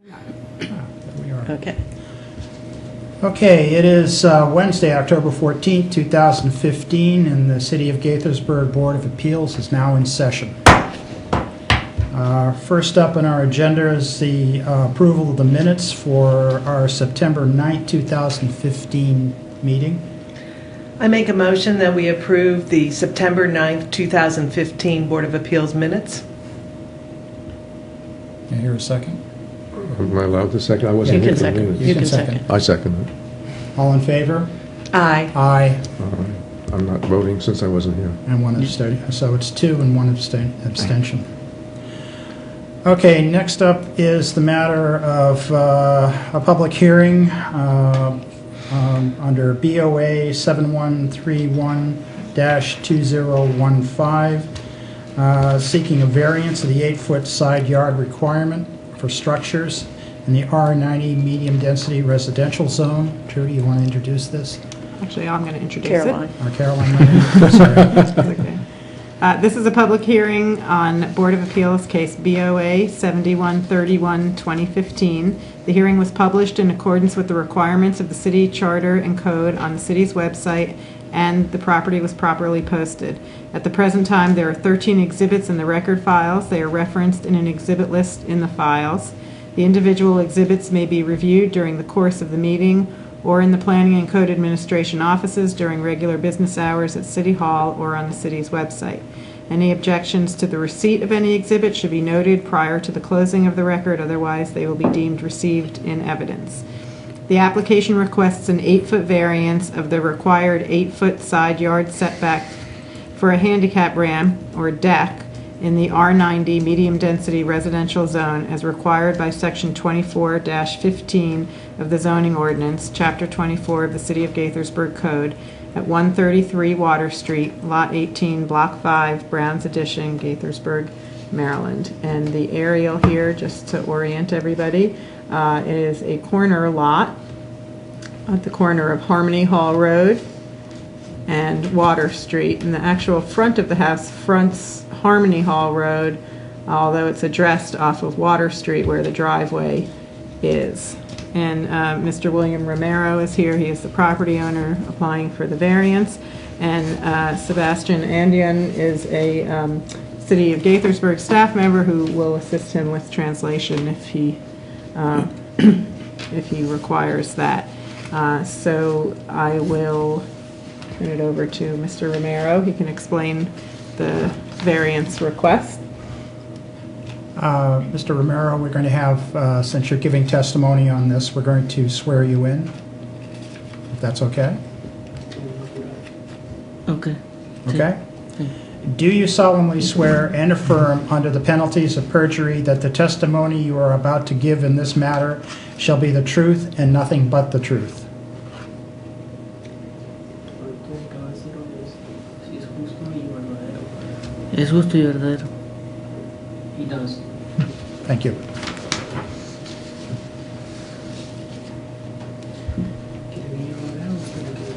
There we are. Okay. Okay, it is Wednesday, October 14th, 2015, and the City of Gaithersburg Board of Appeals is now in session. First up on our agenda is the approval of the minutes for our September 9th, 2015 meeting. I make a motion that we approve the September 9th, 2015 Board of Appeals minutes. Can I hear a second? Am I allowed to second? I wasn't You here can for the second. minutes. You can second. I second it. All in favor? Aye. Aye. All right. I'm not voting since I wasn't here. And one abstention. So it's 2 and 1 abstention. Okay, next up is the matter of a public hearing under BOA 7131-2015, seeking a variance of the 8-foot side yard requirement for structures in the R90 medium-density residential zone. Trudy, you want to introduce this? Actually, I'm going to introduce Caroline. it. Or Caroline? Sorry. Okay. This is a public hearing on Board of Appeals case BOA 7131-2015. The hearing was published in accordance with the requirements of the city charter and code on the city's website, and the property was properly posted. At the present time, there are 13 exhibits in the record files. They are referenced in an exhibit list in the files. The individual exhibits may be reviewed during the course of the meeting or in the Planning and Code Administration offices during regular business hours at City Hall or on the city's website. Any objections to the receipt of any exhibit should be noted prior to the closing of the record, otherwise they will be deemed received in evidence. The application requests an 8-foot variance of the required 8-foot side yard setback for a handicap ramp or deck in the R90 medium-density residential zone as required by Section 24-15 of the zoning ordinance, Chapter 24 of the City of Gaithersburg Code, at 133 Water Street, Lot 18, Block 5, Browns Addition, Gaithersburg, Maryland. And the aerial here, just to orient everybody, is a corner lot at the corner of Harmony Hall Road and Water Street. And the actual front of the house fronts Harmony Hall Road, although it's addressed off of Water Street where the driveway is. And Mr. William Romero is here. He is the property owner applying for the variance. And Sebastian Andian is a City of Gaithersburg staff member who will assist him with translation if he if he requires that. So I will turn it over to Mr. Romero. He can explain the variance request. Mr. Romero, we're going to have, since you're giving testimony on this, we're going to swear you in, if that's okay. Okay. Okay? Do you solemnly swear and affirm under the penalties of perjury that the testimony you are about to give in this matter shall be the truth and nothing but the truth? Es justo y verdadero. He does. Thank you.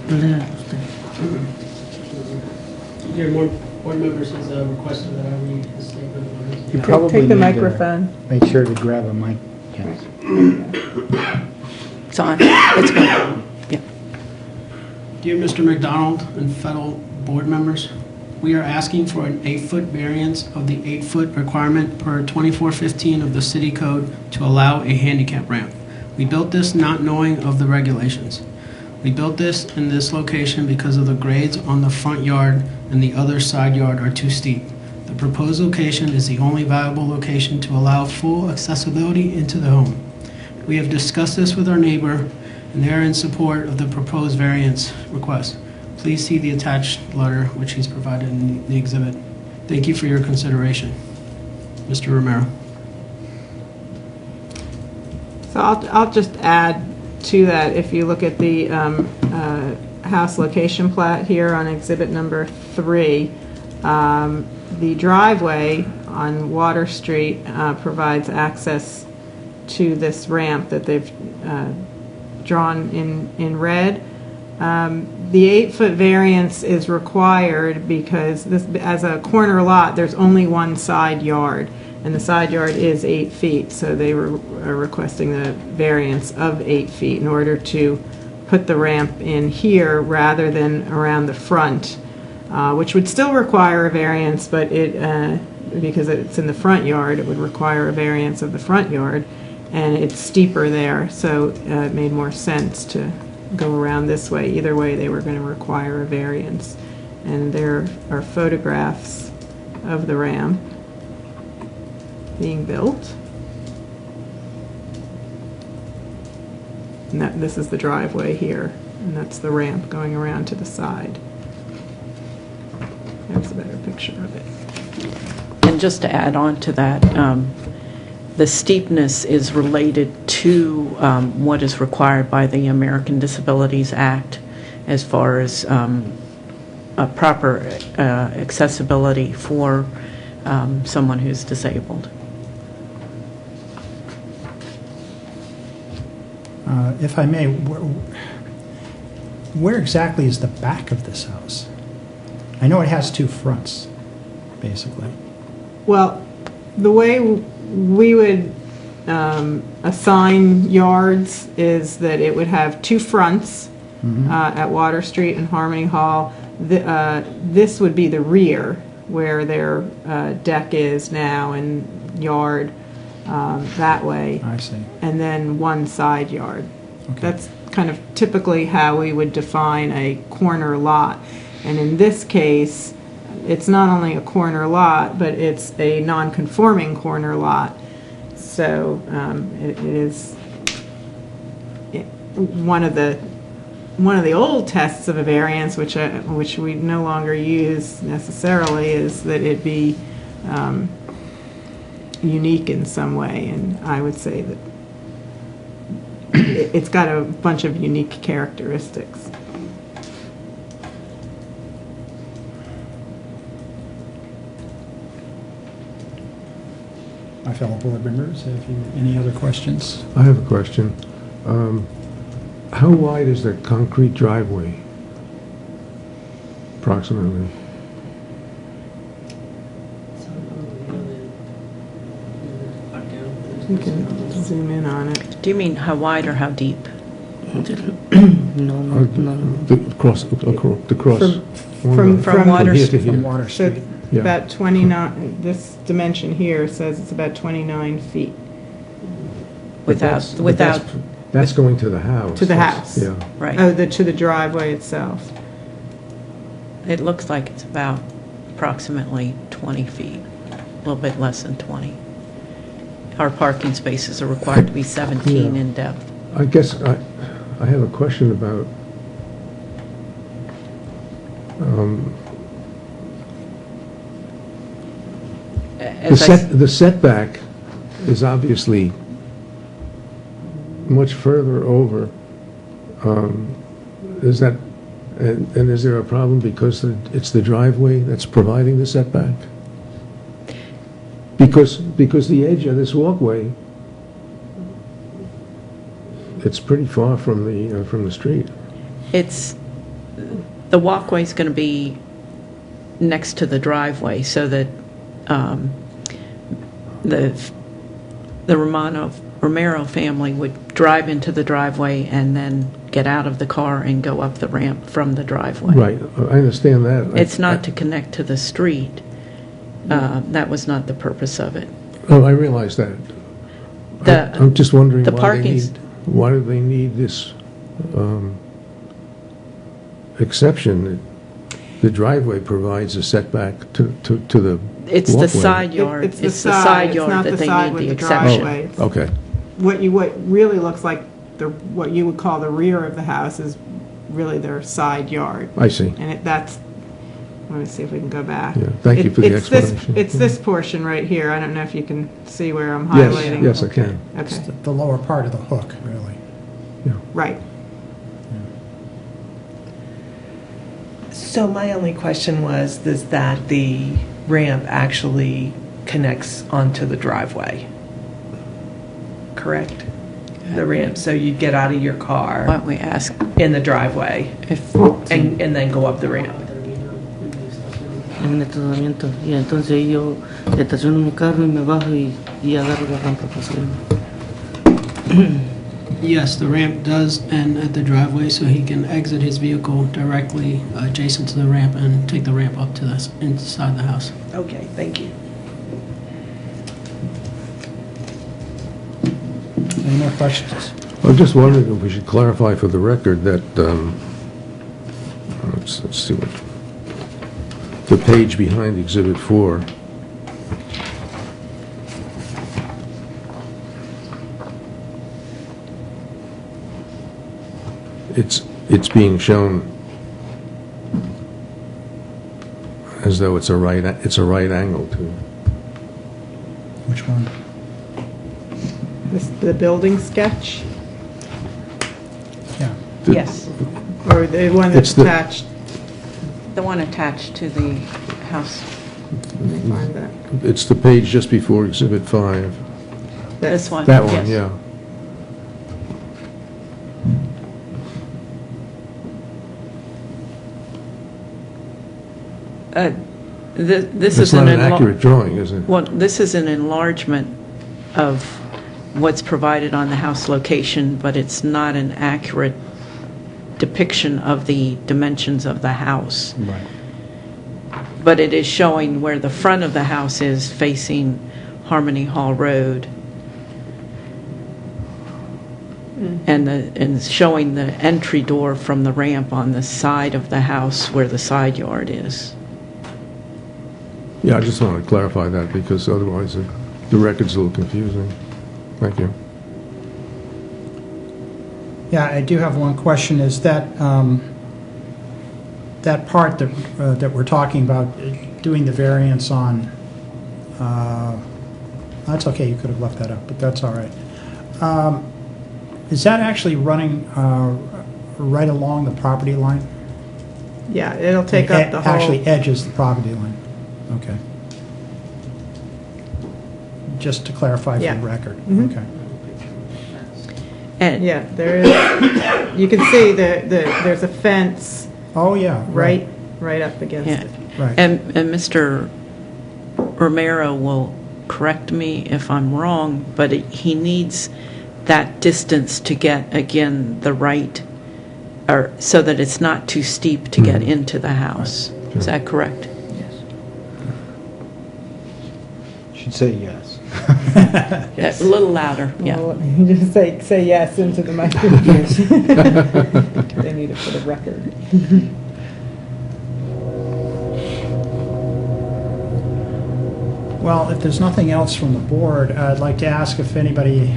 Lea usted. Your board members has requested that I read his statement. You probably Take the need to microphone. Make sure to grab a mic. Yes. It's on. It's going. Yeah. Dear Mr. McDonald and fellow board members, we are asking for an 8-foot variance of the 8-foot requirement per 2415 of the city code to allow a handicap ramp. We built this not knowing of the regulations. We built this in this location because of the grades on the front yard and the other side yard are too steep. The proposed location is the only viable location to allow full accessibility into the home. We have discussed this with our neighbor, and they are in support of the proposed variance request. Please see the attached letter, which he's provided in the exhibit. Thank you for your consideration. Mr. Romero. So I'll just add to that, if you look at the house location plat here on exhibit number 3, the driveway on Water Street provides access to this ramp that they've drawn in red. The 8-foot variance is required because this, as a corner lot, there's only one side yard, and the side yard is 8 feet, so they are requesting the variance of 8 feet in order to put the ramp in here rather than around the front, which would still require a variance, but because it's in the front yard, it would require a variance of the front yard, and it's steeper there, so it made more sense to go around this way. Either way, they were going to require a variance. And there are photographs of the ramp being built. And this is the driveway here, and that's the ramp going around to the side. There's a better picture of it. And just to add on to that, the steepness is related to what is required by the American Disabilities Act as far as a proper accessibility for someone who's disabled. If I may, where exactly is the back of this house? I know it has two fronts, basically. Well, the way we would assign yards is that it would have two fronts at Water Street and Harmony Hall. This would be the rear, where their deck is now, and yard that way. I see. And then one side yard. Okay. That's kind of typically how we would define a corner lot. And in this case, it's not only a corner lot, but it's a non-conforming corner lot. So it is one of the old tests of a variance, which we no longer use necessarily, is that it be unique in some way. And I would say that it's got a bunch of unique characteristics. My fellow board members, have you any other questions? I have a question. How wide is the concrete driveway, approximately? You can zoom in on it. Do you mean how wide or how deep? No, no, no. The cross. From Water here to Street. here. From Water So Street? Yeah. about 29, this dimension here says it's about 29 feet But that's going to the house. to the house. Yeah. Right. Oh, to the driveway itself. It looks like it's about approximately 20 feet, a little bit less than 20. Our parking spaces are required to be 17 Yeah. in depth. I guess I have a question about the setback is obviously much further over. Is that, and is there a problem because it's the driveway that's providing the setback? Because the edge of this walkway, it's pretty far from the street. The walkway's going to be next to the driveway, so that the Romero family would drive into the driveway and then get out of the car and go up the ramp from the driveway. Right, I understand that. It's not to connect to the street. That was not the purpose of it. Oh, I realize that. I'm just wondering the why do they need this exception? The driveway provides a setback to the It's walkway. the side yard. It's the side, it's yard not that the they side need with the the exception. driveway. Okay. What really looks like what you would call the rear of the house is really their side yard. I see. And that's, let me see if we can go back. Yeah, thank you for the It's this- explanation. It's this portion right here. I don't know if you can see where I'm Yes, highlighting. yes, I can. It's Okay, the lower part of the hook, really. right. So my only question was, is that the ramp actually connects onto the driveway? Correct? The ramp, so you get out of your Why car don't we ask in the driveway if, and then go up the ramp? en el estacionamiento. Y entonces yo estaciono mi carro y me bajo y agarro la rampa para subirme. Yes, the ramp does end at the driveway, so he can exit his vehicle directly adjacent to the ramp and take the ramp up to the inside the house. Okay, thank you. Any more questions? I was just wondering if we should clarify for the record that, let's see what, the page behind Exhibit 4, it's being shown as though it's a right angle to. Which one? The building sketch, Yeah. Yes. or the one that's It's the- attached? The one attached to the house. Let me find that. It's the page just before Exhibit 5. This one. That one, yes. yeah. This It's is not an accurate drawing, is it? Well, this is an enlargement of what's provided on the house location, but it's not an accurate depiction of the dimensions of the house. Right. But it is showing where the front of the house is facing Harmony Hall Road. And showing the entry door from the ramp on the side of the house where the side yard is. Yeah, I just wanted to clarify that because otherwise the record's a little confusing. Thank you. Yeah, I do have one question. Is that, that part that we're talking about, doing the variance on, that's okay, you could have left that up, but that's all right. Is that actually running right along the property line? Yeah, it'll take up the whole... Actually edges the property line? Okay. Just to clarify for Yeah. the record? Mhm. Okay. And Yeah, there is, you can see there's a fence Oh, yeah. right up against Yeah. it. Right. And Mr. Romero will correct me if I'm wrong, but he needs that distance to get, again, the right, or so that it's not too steep to get into the house. Is that correct? Should say yes. A little louder, yeah. Well, you just say yes into the microphone. They need it for the record. Well, if there's nothing else from the board, I'd like to ask if anybody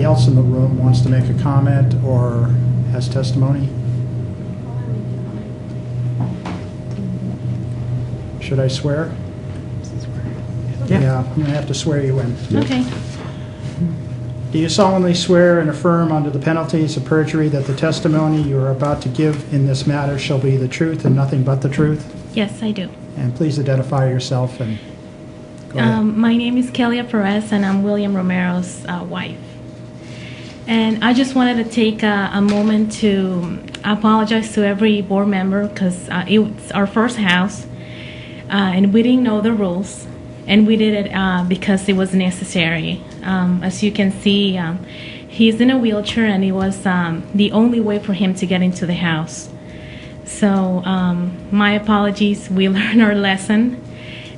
else in the room wants to make a comment or has testimony. Should I swear? Yeah, I'm going to have to swear you in. Okay. Do you solemnly swear and affirm under the penalties of perjury that the testimony you are about to give in this matter shall be the truth and nothing but the truth? Yes, I do. And please identify yourself and go ahead. My name is Kelia Perez, and I'm William Romero's wife. And I just wanted to take a moment to apologize to every board member because it's our first house, and we didn't know the rules, and we did it because it was necessary. As you can see, he's in a wheelchair, and it was the only way for him to get into the house. So my apologies. We learned our lesson,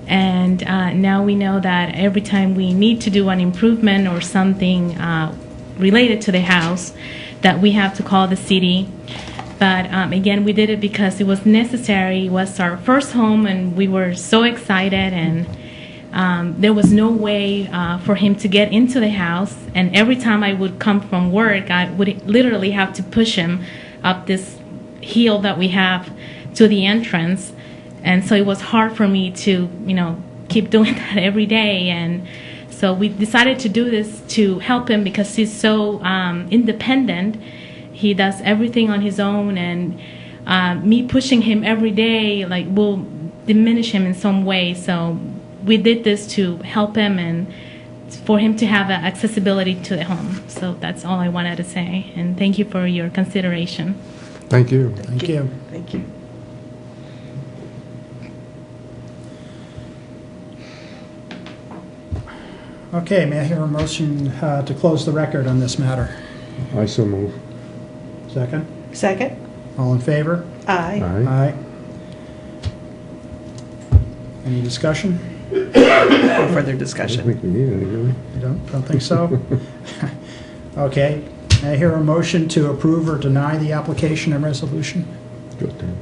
and now we know that every time we need to do an improvement or something related to the house, that we have to call the city. But again, we did it because it was necessary. It was our first home, and we were so excited, and there was no way for him to get into the house. And every time I would come from work, I would literally have to push him up this hill that we have to the entrance. And so it was hard for me to, keep doing that every day. And so we decided to do this to help him because he's so independent. He does everything on his own, and me pushing him every day will diminish him in some way. So we did this to help him and for him to have accessibility to the home. So that's all I wanted to say, and thank you for your consideration. Thank you. Thank you. Thank you. Okay, may I hear a motion to close the record on this matter? I so move. Second? Second? All in favor? Aye. Aye. Aye. Any discussion? No further I don't discussion. think we need any, really. You don't think so? Okay, may I hear a motion to approve or deny the application and resolution? Good then.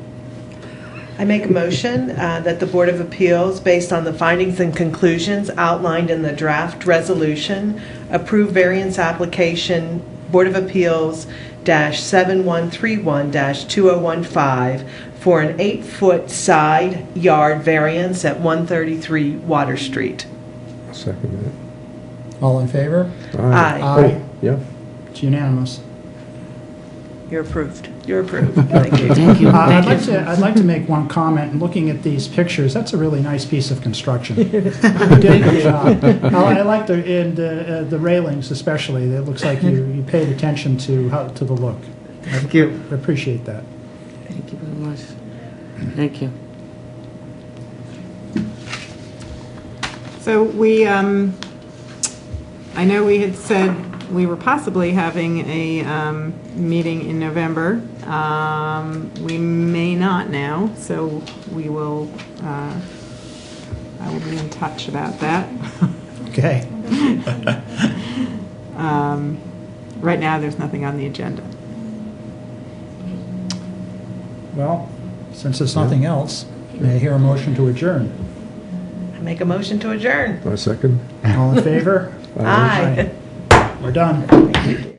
I make a motion that the Board of Appeals, based on the findings and conclusions outlined in the draft resolution, approve variance application Board of Appeals -7131-2015 for an 8-foot side yard variance at 133 Water Street. I'll second All in favor? that. Aye. Aye. Yeah. It's unanimous. You're approved. You're approved. Thank you. Thank you. I'd Thank you. I'd like to make one comment. Looking at these pictures, that's a really nice piece of construction. You did a good job. I like the railings especially. It looks like you paid attention to the look. Thank you. I appreciate that. Thank you very much. Thank you. So I know we had said we were possibly having a meeting in November. We may not now, so we will, I will be in touch about that. Okay. Right now, there's nothing on the agenda. Well, since there's nothing else, may I hear a motion to adjourn? I make a motion to adjourn. I second. All in favor? Aye. We're done. Thank you.